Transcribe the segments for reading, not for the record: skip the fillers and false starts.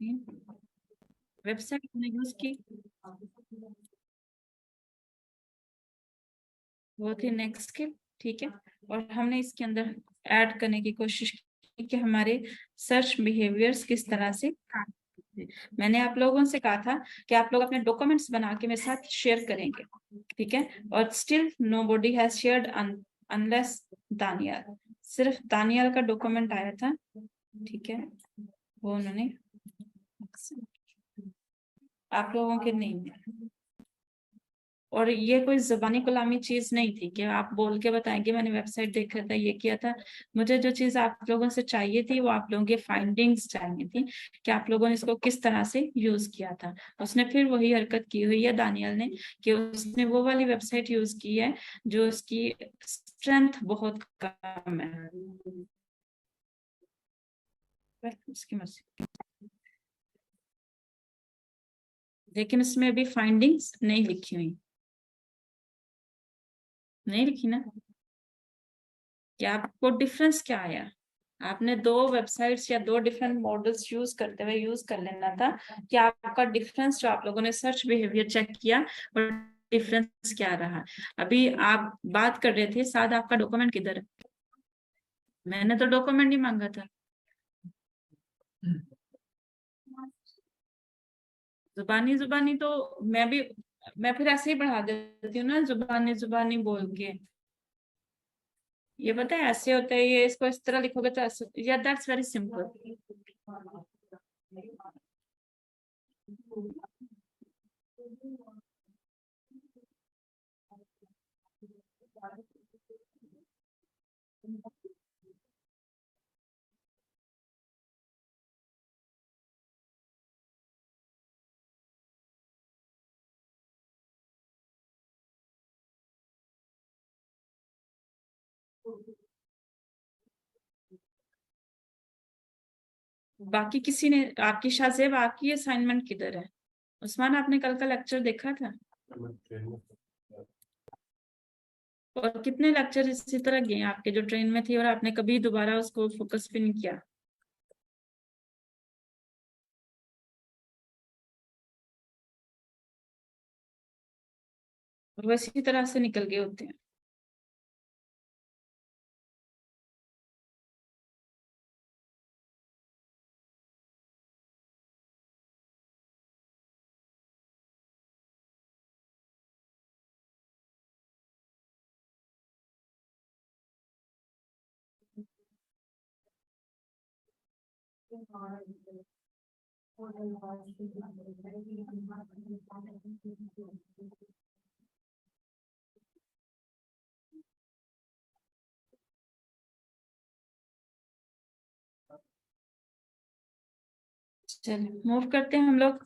Website हमने use की, वो थी नेक्स्ट स्किल, ठीक है। और हमने इसके अंदर ऐड करने की कोशिश की कि हमारे सर्च बिहेवियर्स किस तरह से काम करते हैं। मैंने आप लोगों से कहा था कि आप लोग अपने डॉक्यूमेंट्स बना के मेरे साथ शेयर करेंगे, ठीक है। और still nobody has shared unless Daniyal, सिर्फ दानियाल का डॉक्यूमेंट आया था, ठीक है, वो उन्होंने, आप लोगों के नहीं है। और ये कोई जुबानी गुलामी चीज नहीं थी कि आप बोल के बताएंगे मैंने वेबसाइट देखा था, ये किया था। मुझे जो चीज आप लोगों से चाहिए थी वो आप लोगों की फाइंडिंग्स चाहिए थी कि आप लोगों ने इसको किस तरह से यूज किया था। उसने फिर वही हरकत की हुई है दानियल ने कि उसने वो वाली वेबसाइट यूज की है जो उसकी स्ट्रेंथ बहुत कम है, उसकी मर्जी। लेकिन इसमें अभी फाइंडिंग्स नहीं लिखी हुई, नहीं लिखी ना। क्या आपको डिफरेंस क्या आया? आपने दो वेबसाइट्स या दो डिफरेंट मॉडल्स यूज करते हुए यूज कर लेना था कि आपका डिफरेंस जो आप लोगों ने सर्च बिहेवियर चेक किया और डिफरेंस क्या रहा। अभी आप बात कर रहे थे साथ, आपका डॉक्यूमेंट किधर है? मैंने तो डॉक्यूमेंट ही मांगा था। जुबानी जुबानी तो मैं फिर ऐसे ही बढ़ा देती हूँ ना, जुबानी जुबानी बोल के। ये पता है ऐसे होता है, ये इसको इस तरह लिखोगे तो ऐसे, या दैट्स वेरी सिंपल। बाकी किसी ने आपकी शाहजेब, आपकी असाइनमेंट किधर है? उस्मान, आपने कल का लेक्चर देखा था? और कितने लेक्चर इसी तरह गए आपके जो ट्रेन में थे और आपने कभी दोबारा उसको फोकस भी नहीं किया? और वो इसी तरह से निकल गए होते हैं। चलिए मूव करते हैं हम लोग।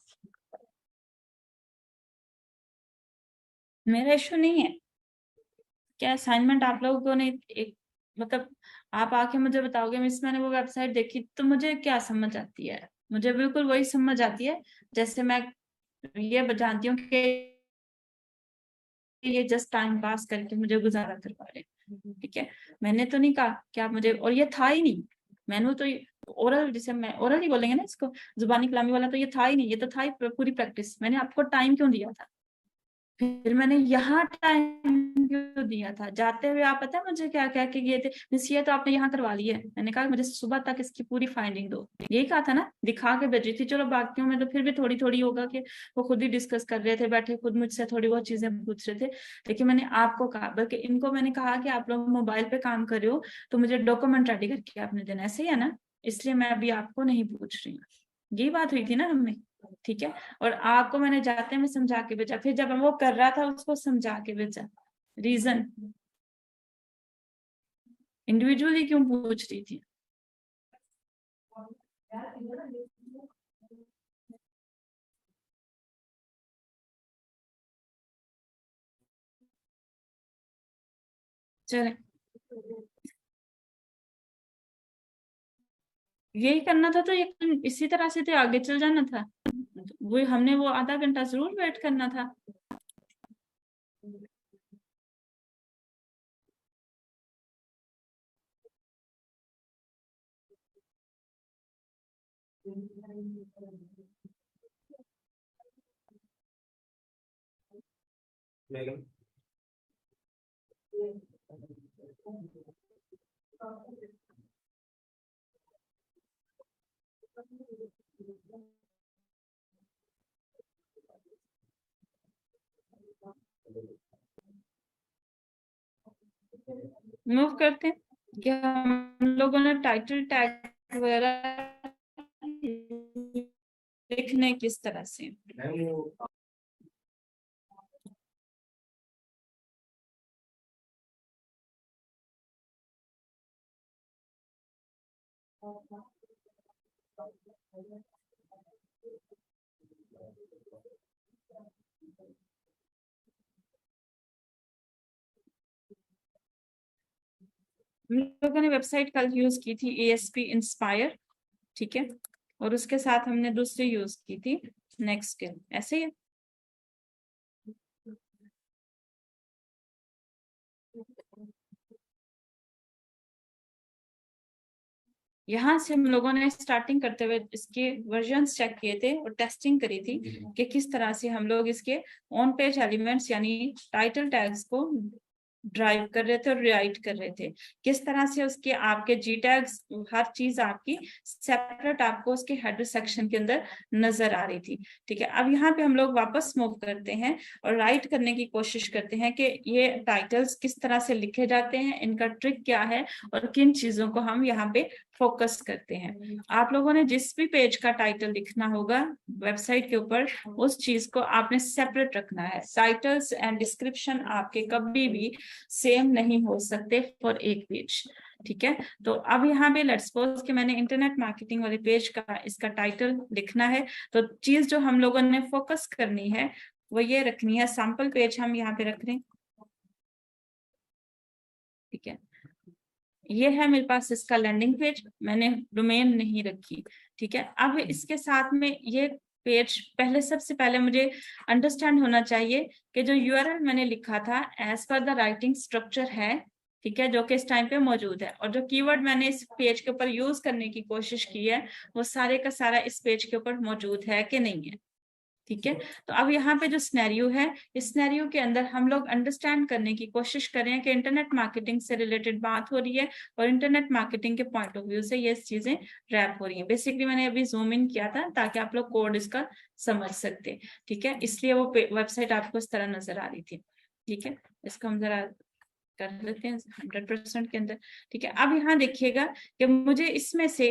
मेरा इशू नहीं है। क्या असाइनमेंट आप लोगों ने एक, मतलब आप आके मुझे बताओगे मिस मैंने वो वेबसाइट देखी, तो मुझे क्या समझ आती है? मुझे बिल्कुल वही समझ आती है जैसे मैं ये जानती हूँ कि ये जस्ट टाइम पास करके मुझे गुजारा करवा रहे हैं, ठीक है। मैंने तो नहीं कहा कि आप मुझे, और ये था ही नहीं। मैंने तो ओरल, जिसे मैं ओरल ही बोलेंगे ना इसको, जुबानी कलामी वाला, तो ये था ही नहीं। ये तो था ही पूरी प्रैक्टिस। मैंने आपको टाइम क्यों दिया था? फिर मैंने यहाँ टाइम क्यों दिया था? जाते हुए आप पता है मुझे क्या क्या के गए थे, मिस ये तो आपने यहाँ करवा ली है। मैंने कहा मुझे सुबह तक इसकी पूरी फाइंडिंग दो, यही कहा था ना, दिखा के भेजी थी। चलो बाकियों में तो फिर भी थोड़ी थोड़ी होगा कि वो खुद ही डिस्कस कर रहे थे, बैठे खुद मुझसे थोड़ी बहुत चीजें पूछ रहे थे। लेकिन मैंने आपको कहा, बल्कि इनको मैंने कहा कि आप लोग मोबाइल पे काम कर रहे हो तो मुझे डॉक्यूमेंट रेडी करके आपने देना, ऐसे ही है ना। इसलिए मैं अभी आपको नहीं पूछ रही हूँ। यही बात हुई थी ना हमें, ठीक है। और आपको मैंने जाते में समझा के भेजा, फिर जब वो कर रहा था उसको समझा के भेजा। रीजन इंडिविजुअली क्यों पूछ रही थी? चले, यही करना था तो ये इसी तरह से तो आगे चल जाना था। वो हमने वो आधा घंटा जरूर वेट करना था। मूव करते हैं कि हम लोगों ने टाइटल टैग वगैरह लिखने किस तरह से। हम लोगों ने वेबसाइट कल यूज की थी ASP इंस्पायर, ठीक है, और उसके साथ हमने दूसरी यूज की थी नेक्स्ट स्किल, ऐसे ही है। यहाँ से हम लोगों ने स्टार्टिंग करते हुए इसके वर्जन्स चेक किए थे और टेस्टिंग करी थी कि किस तरह से हम लोग इसके ऑन पेज एलिमेंट्स यानी टाइटल टैग्स को ड्राइव कर रहे थे और राइट कर रहे थे, किस तरह से उसके आपके जी टैग्स हर चीज आपकी सेपरेट आपको उसके हेडर सेक्शन के अंदर नजर आ रही थी। ठीक है, अब यहाँ पे हम लोग वापस मूव करते हैं और राइट करने की कोशिश करते हैं कि ये टाइटल्स किस तरह से लिखे जाते हैं, इनका ट्रिक क्या है और किन चीजों को हम यहाँ पे फोकस करते हैं। आप लोगों ने जिस भी पेज का टाइटल लिखना होगा वेबसाइट के ऊपर, उस चीज को आपने सेपरेट रखना है। टाइटल्स एंड डिस्क्रिप्शन आपके कभी भी सेम नहीं हो सकते फॉर एक पेज। ठीक है, तो अब यहाँ पे लेट्स सपोज कि मैंने इंटरनेट मार्केटिंग वाले पेज का इसका टाइटल लिखना है, तो चीज जो हम लोगों ने फोकस करनी है वो ये रखनी है, सैंपल पेज हम यहाँ पे रख रहे हैं। ठीक है, ये है मेरे पास इसका लैंडिंग पेज, मैंने डोमेन नहीं रखी। ठीक है, अब इसके साथ में ये पेज पहले सबसे पहले मुझे अंडरस्टैंड होना चाहिए कि जो यूआरएल मैंने लिखा था as per the writing structure है, ठीक है, जो कि इस टाइम पे मौजूद है, और जो कीवर्ड मैंने इस पेज के ऊपर यूज करने की कोशिश की है वो सारे का सारा इस पेज के ऊपर मौजूद है कि नहीं है। ठीक है, तो अब यहाँ पे जो स्नैरियो है, इस स्नैरियो के अंदर हम लोग अंडरस्टैंड करने की कोशिश करें कि इंटरनेट मार्केटिंग से रिलेटेड बात हो रही है और इंटरनेट मार्केटिंग के पॉइंट ऑफ व्यू से ये चीजें रैप हो रही हैं। बेसिकली मैंने अभी जूम इन किया था ताकि आप लोग कोड इसका समझ सकते। ठीक है, इसलिए वो वेबसाइट आपको इस तरह नजर आ रही थी। ठीक है, इसको हम जरा कर लेते हैं 100% के अंदर। ठीक है, अब यहाँ देखिएगा कि मुझे इसमें से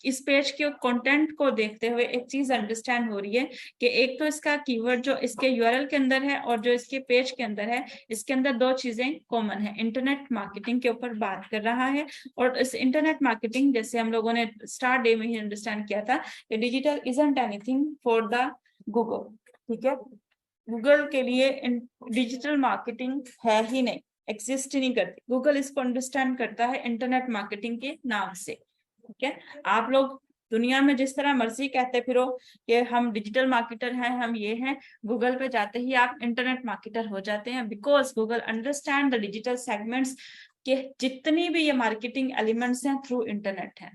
इस पेज के कंटेंट को देखते हुए एक चीज अंडरस्टैंड हो रही है कि एक तो इसका कीवर्ड जो इसके यूआरएल के अंदर है और जो इसके पेज के अंदर है, इसके अंदर दो चीजें कॉमन है, इंटरनेट मार्केटिंग के ऊपर बात कर रहा है। और इस इंटरनेट मार्केटिंग जैसे हम लोगों ने स्टार्ट डे में ही अंडरस्टैंड किया था कि digital isn't anything for the Google. ठीक है, गूगल के लिए डिजिटल मार्केटिंग है ही नहीं, एग्जिस्ट ही नहीं करती। गूगल इसको अंडरस्टैंड करता है इंटरनेट मार्केटिंग के नाम से। ठीक है, आप लोग दुनिया में जिस तरह मर्जी कहते फिरो कि हम डिजिटल मार्केटर हैं, हम ये हैं, गूगल पे जाते ही आप इंटरनेट मार्केटर हो जाते हैं, because Google understand the digital segments के जितनी भी ये मार्केटिंग एलिमेंट्स हैं थ्रू इंटरनेट है।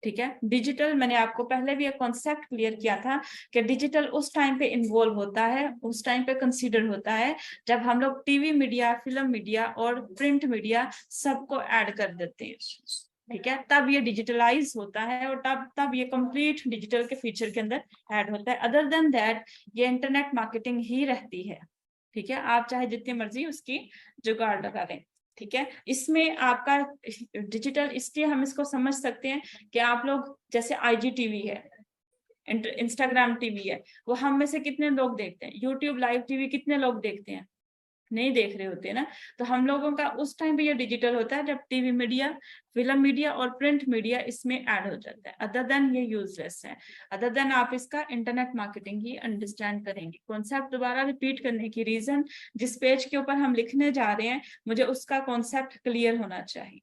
ठीक है, डिजिटल मैंने आपको पहले भी एक कॉन्सेप्ट क्लियर किया था कि डिजिटल उस टाइम पे इन्वॉल्व होता है, उस टाइम पे कंसीडर होता है जब हम लोग टीवी मीडिया, फिल्म मीडिया और प्रिंट मीडिया सबको ऐड कर देते हैं। ठीक है, तब ये डिजिटलाइज होता है और तब ये कंप्लीट डिजिटल के फीचर के अंदर ऐड होता है। अदर देन दैट ये इंटरनेट मार्केटिंग ही रहती है। ठीक है, आप चाहे जितनी मर्जी उसकी जुगाड़ लगा दें। ठीक है, इसमें आपका डिजिटल इसलिए हम इसको समझ सकते हैं कि आप लोग जैसे IGTV है, इंस्टाग्राम टीवी है, वो हम में से कितने लोग देखते हैं? यूट्यूब लाइव टीवी कितने लोग देखते हैं? नहीं देख रहे होते ना। तो हम लोगों का उस टाइम पे ये डिजिटल होता है जब टीवी मीडिया, फिल्म मीडिया और प्रिंट मीडिया इसमें ऐड हो जाता है। अदर देन ये यूजलेस है, अदर देन आप इसका इंटरनेट मार्केटिंग ही अंडरस्टैंड करेंगे। कॉन्सेप्ट दोबारा रिपीट करने की रीजन, जिस पेज के ऊपर हम लिखने जा रहे हैं मुझे उसका कॉन्सेप्ट क्लियर होना चाहिए।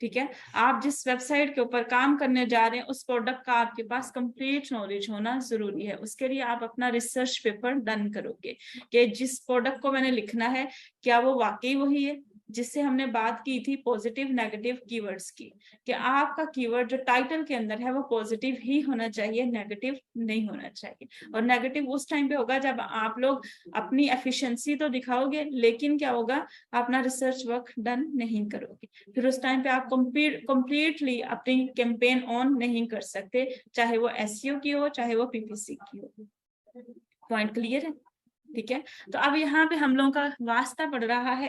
ठीक है, आप जिस वेबसाइट के ऊपर काम करने जा रहे हैं उस प्रोडक्ट का आपके पास कंप्लीट नॉलेज होना जरूरी है। उसके लिए आप अपना रिसर्च पेपर डन करोगे कि जिस प्रोडक्ट को मैंने लिखना है क्या वो वाकई वही है, जिससे हमने बात की थी पॉजिटिव नेगेटिव कीवर्ड्स की, कि आपका कीवर्ड जो टाइटल के अंदर है वो पॉजिटिव ही होना चाहिए, नेगेटिव नहीं होना चाहिए। और नेगेटिव उस टाइम पे होगा जब आप लोग अपनी एफिशिएंसी तो दिखाओगे, लेकिन क्या होगा, अपना रिसर्च वर्क डन नहीं करोगे, फिर उस टाइम पे आप कंप्लीटली अपनी कैंपेन ऑन नहीं कर सकते, चाहे वो एसईओ की हो, चाहे वो पीपीसी की हो। पॉइंट क्लियर है? ठीक है, तो अब यहाँ पे हम लोगों का वास्ता पड़ रहा है